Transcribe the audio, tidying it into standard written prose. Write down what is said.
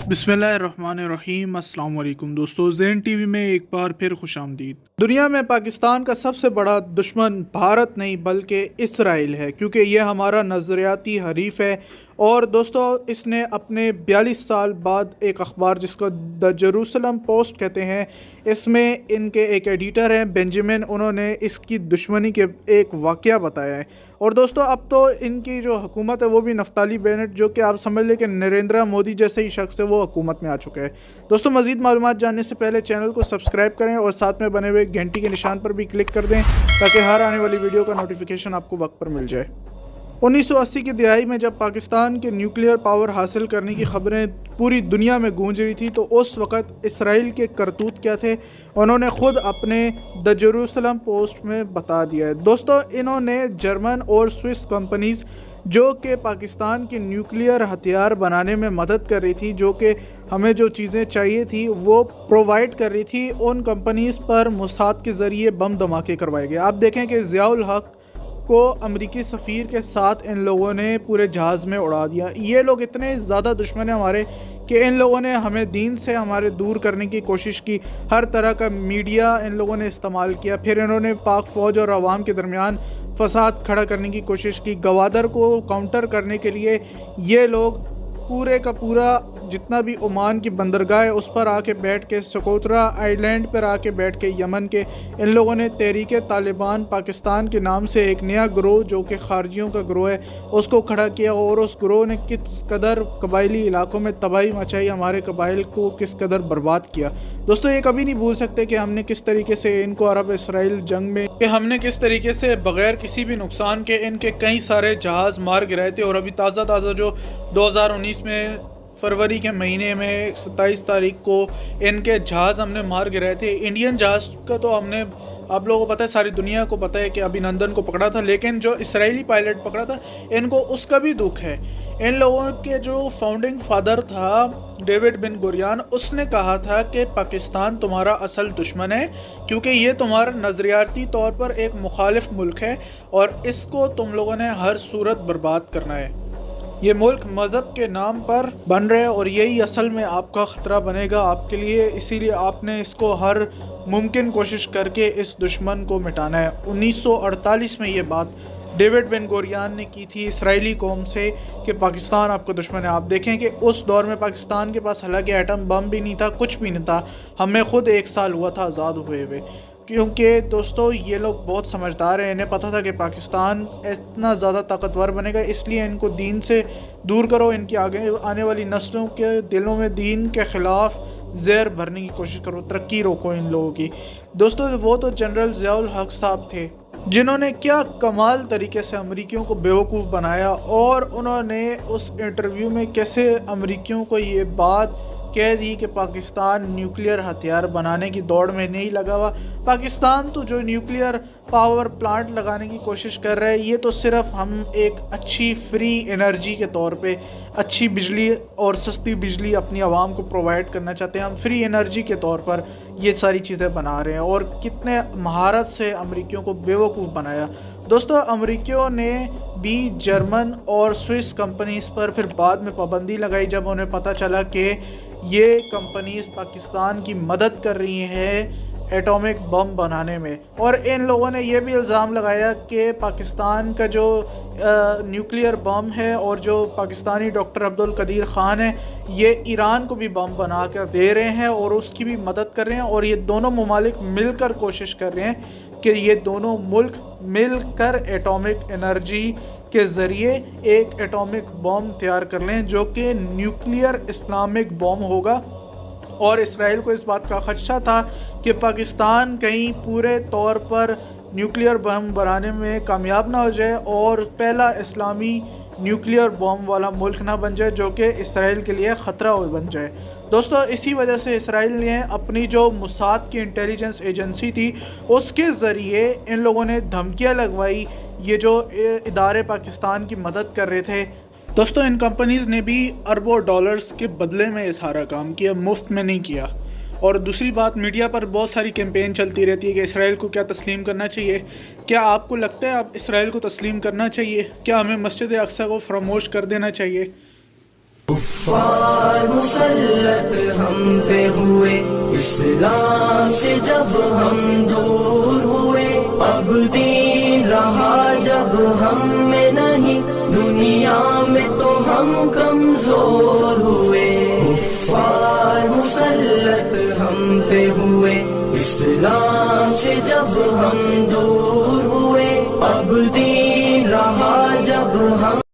बिस्मिल्लाहिर्रहमानिर्रहीम। अस्सलाम वालेकुम दोस्तों, ज़ेन टीवी में एक बार फिर खुश आमदीद। दुनिया में पाकिस्तान का सबसे बड़ा दुश्मन भारत नहीं बल्कि इसराइल है, क्योंकि ये हमारा नज़रियाती हरीफ है। और दोस्तों, इसने अपने 42 साल बाद एक अखबार जिसको द जेरूसलम पोस्ट कहते हैं, इसमें इनके एक एडिटर हैं बेंजामिन, उन्होंने इसकी दुश्मनी के एक वाक़या बताया है। और दोस्तों, अब तो इनकी जो हुकूमत है वो भी नफ्ताली बेनेट, जो कि आप समझ लें कि नरेंद्र मोदी जैसे ही शख्स है, वो हुकूमत में आ चुका है। दोस्तों, मज़ीद मालूमात जानने से पहले चैनल को सब्सक्राइब करें और साथ में बने हुए घंटी के निशान पर भी क्लिक कर दें ताकि हर आने वाली वीडियो का नोटिफिकेशन आपको वक्त पर मिल जाए। 1980 की दिहाई में जब पाकिस्तान के न्यूक्लियर पावर हासिल करने की खबरें पूरी दुनिया में गूंज रही थी, तो उस वक़्त इसराइल के करतूत क्या थे, उन्होंने ख़ुद अपने द जेरूसलम पोस्ट में बता दिया है। दोस्तों, इन्होंने जर्मन और स्विस कंपनीज़ जो कि पाकिस्तान के न्यूक्लियर हथियार बनाने में मदद कर रही थी, जो कि हमें जो चीज़ें चाहिए थी वो प्रोवाइड कर रही थी, उन कंपनीज़ पर मोसाद के ज़रिए बम धमाके करवाए गए। आप देखें कि ज़ियाउल हक को अमरीकी सफ़ीर के साथ इन लोगों ने पूरे जहाज़ में उड़ा दिया। ये लोग इतने ज़्यादा दुश्मन हैं हमारे कि इन लोगों ने हमें दीन से हमारे दूर करने की कोशिश की। हर तरह का मीडिया इन लोगों ने इस्तेमाल किया। फिर इन्होंने पाक फ़ौज और अवाम के दरमियान फ़साद खड़ा करने की कोशिश की। गवादर को काउंटर करने के लिए ये लोग पूरे का पूरा जितना भी ओमान की बंदरगाह है उस पर आके बैठ के, सकोतरा आइलैंड पर आके बैठ के, यमन के इन लोगों ने तहरीक तालिबान पाकिस्तान के नाम से एक नया ग्रोह जो कि खारजियों का ग्रोह है उसको खड़ा किया। और उस ग्रोह ने किस कदर कबायली इलाकों में तबाही मचाई, हमारे कबाइल को किस कदर बर्बाद किया। दोस्तों, ये कभी नहीं भूल सकते कि हमने किस तरीके से इनको अरब इसराइल जंग में कि हमने किस तरीके से बग़ैर किसी भी नुकसान के इनके कई सारे जहाज़ मार गिराए थे। और अभी ताज़ा जो 2019 में फरवरी के महीने में 27 तारीख को इनके जहाज़ हमने मार गिराए थे। इंडियन जहाज़ का तो हमने, आप लोगों को पता है, सारी दुनिया को पता है कि अभिनंदन को पकड़ा था, लेकिन जो इसराइली पायलट पकड़ा था इनको उसका भी दुख है। इन लोगों के जो फाउंडिंग फादर था डेविड बिन गुरियन, उसने कहा था कि पाकिस्तान तुम्हारा असल दुश्मन है, क्योंकि ये तुम्हारा नज़रियाती तौर पर एक मुखालिफ मुल्क है और इसको तुम लोगों ने हर सूरत बर्बाद करना है। ये मुल्क मज़हब के नाम पर बन रहे हैं और यही असल में आपका ख़तरा बनेगा आपके लिए। इसीलिए आपने इसको हर मुमकिन कोशिश करके इस दुश्मन को मिटाना है। 1948 में ये बात डेविड बिन गुरियन ने की थी इसराइली कौम से कि पाकिस्तान आपका दुश्मन है। आप देखें कि उस दौर में पाकिस्तान के पास हालांकि एटम बम भी नहीं था, कुछ भी नहीं था। हमें ख़ुद 1 साल हुआ था आज़ाद हुए हुए, क्योंकि दोस्तों ये लोग बहुत समझदार हैं। इन्हें पता था कि पाकिस्तान इतना ज़्यादा ताकतवर बनेगा, इसलिए इनको दीन से दूर करो, इनकी आगे आने वाली नस्लों के दिलों में दीन के ख़िलाफ़ ज़हर भरने की कोशिश करो, तरक्की रोको इन लोगों की। दोस्तों, वो तो जनरल ज़ियाउल हक साहब थे जिन्होंने क्या कमाल तरीके से अमरीकियों को बेवकूफ़ बनाया। और उन्होंने उस इंटरव्यू में कैसे अमरीकियों को ये बात कह दी कि पाकिस्तान न्यूक्लियर हथियार बनाने की दौड़ में नहीं लगा हुआ। पाकिस्तान तो जो न्यूक्लियर पावर प्लांट लगाने की कोशिश कर रहा है, ये तो सिर्फ हम एक अच्छी फ्री एनर्जी के तौर पे अच्छी बिजली और सस्ती बिजली अपनी आवाम को प्रोवाइड करना चाहते हैं। हम फ्री एनर्जी के तौर पर ये सारी चीज़ें बना रहे हैं और कितने महारत से अमरीकियों को बेवकूफ़ बनाया। दोस्तों, अमरीकियों ने भी जर्मन और स्विस कंपनीज़ पर फिर बाद में पाबंदी लगाई जब उन्हें पता चला कि ये कंपनीज़ पाकिस्तान की मदद कर रही हैं एटॉमिक बम बनाने में। और इन लोगों ने यह भी इल्ज़ाम लगाया कि पाकिस्तान का जो न्यूक्लियर बम है और जो पाकिस्तानी डॉक्टर अब्दुल कदीर ख़ान है, ये ईरान को भी बम बना कर दे रहे हैं और उसकी भी मदद कर रहे हैं। और ये दोनों ममालिक मिलकर कोशिश कर रहे हैं कि ये दोनों मुल्क मिलकर एटॉमिक एनर्जी के ज़रिए एक एटॉमिक बम तैयार कर लें जो कि न्यूक्लियर इस्लामिक बम होगा। और इसराइल को इस बात का ख़दशा था कि पाकिस्तान कहीं पूरे तौर पर न्यूक्लियर बम बनाने में कामयाब ना हो जाए और पहला इस्लामी न्यूक्लियर बम वाला मुल्क ना बन जाए, जो कि इसराइल के लिए ख़तरा बन जाए। दोस्तों, इसी वजह से इसराइल ने अपनी जो मोसाद की इंटेलिजेंस एजेंसी थी उसके ज़रिए इन लोगों ने धमकियाँ लगवाई, ये जो इदारे पाकिस्तान की मदद कर रहे थे। दोस्तों, इन कंपनीज़ ने भी अरबों डॉलर्स के बदले में ये सारा काम किया, मुफ्त में नहीं किया। और दूसरी बात, मीडिया पर बहुत सारी कैंपेन चलती रहती है कि इसराइल को क्या तस्लीम करना चाहिए। क्या आपको लगता है अब इसराइल को तस्लीम करना चाहिए? क्या हमें मस्जिद अक्सा को फरामोश कर देना चाहिए? کفار مسلط ہم پہ ہوئے، اسلام سے جب ہم دور ہوئے، اب دین رہا جب ہم میں نہیں، دنیا میں تو ہم کمزور ہوئے۔ کفار مسلط ہم پہ ہوئے، اسلام سے جب ہم دور ہوئے، اب دین رہا جب ہم